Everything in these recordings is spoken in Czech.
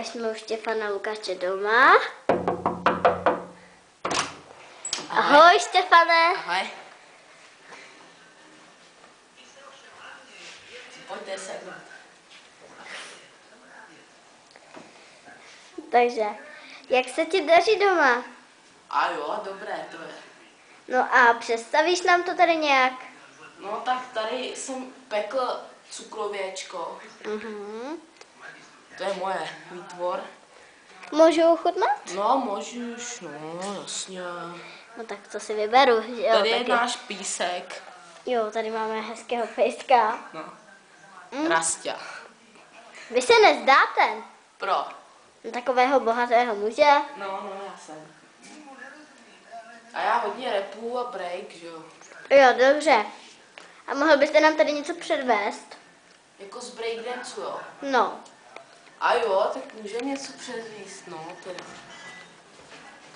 jsme u Štěfana Lukáče doma. Ahoj, Štěfane. Ahoj. Pojďte sednout. Takže, jak se ti daří doma? A jo, dobré to je. No a představíš nám to tady nějak? No tak tady jsem pekl cukrověčko. To je moje výtvor. Můžu chutnat? No, můžeš, no, jasně. No tak to si vyberu. Jo, Tady je taky. náš písek. Jo, tady máme hezkého pejska. No. Rastě. Vy se nezdáte Pro. na takového bohatého muže? No, já jsem. A já hodně repu a break, že jo. Jo, dobře. A mohl byste nám tady něco předvést? Jako z breakdancu, jo. No. A jo, tak můžeme něco předvíst, no, teda.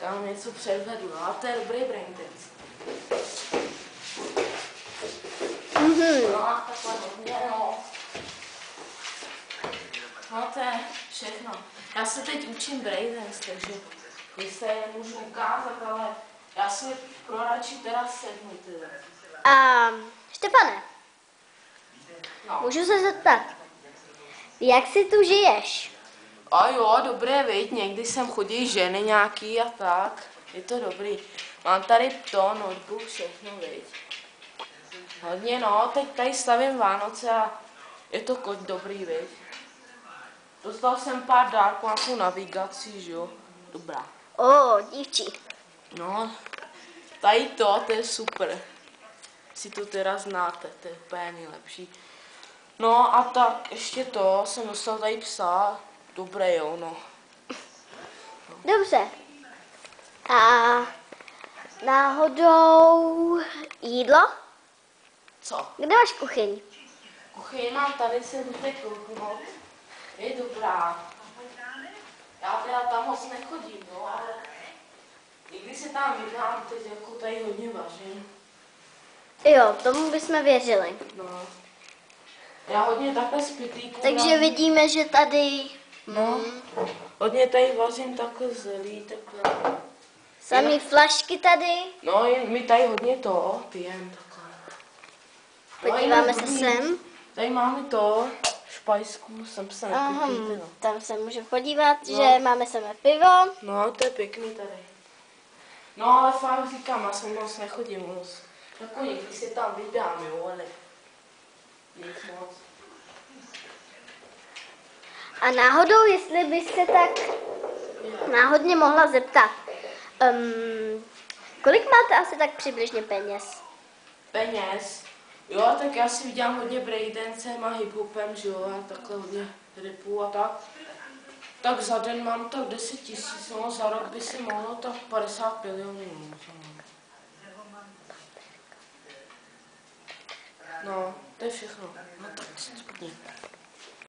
Já vám něco předvedu, no, a to je dobrý breakdance. No a takhle hodně, no. No to je všechno. Já se teď učím breakdance, takže vy se je můžu ukázat, ale já si radši teda sednu, teda. A Štěpane, No. můžu se zeptat, jak si tu žiješ? A jo, dobré, viď, někdy sem chodí ženy nějaký a tak. Je to dobrý. Mám tady to, notebook, všechno, viď. Hodně, no, teď tady stavím Vánoce a je to dobrý, viď. Dostal jsem pár dárků, nějakou navigaci, že jo. Dobrá. Dívčí. No, tady to je super. Si to teda znáte, to je úplně nejlepší. No a tak ještě to, jsem dostal tady psa. Dobré, jo, no. Dobře. A náhodou jídlo? Co? Kde máš kuchyň? Kuchyň mám tady, se můžete kouknout. Je dobrá. Já teda tam moc nechodím, no, ale někdy se tam vydám, teď jako tady hodně vařím. Jo, tomu bychom věřili. No. Já hodně takhle z pytlíků. Takže vidíme, že tady No, hodně tady vařím takhle zelí, takhle. samý flašky tady. No, my tady hodně to pijeme takhle. Podíváme se sem. Tady máme to, špajsku, jsem se nepěkný, no. Tam se můžeme podívat, No. že máme samé pivo. No, to je pěkný tady. No, ale fakt říkám, já jsem moc nechodím moc. Jako někdy si tam vydám, jo, ale nic moc. A náhodou, jestli bych se tak náhodně mohla zeptat, kolik máte asi tak přibližně peněz? Peněz. Jo, tak já si vydělám hodně breakdancem a hiphopem, že jo, a takhle hodně rapů a tak. Tak za den mám tak 10 000, no, za rok by si mohlo tak 50 milionů. No, to je všechno. No tak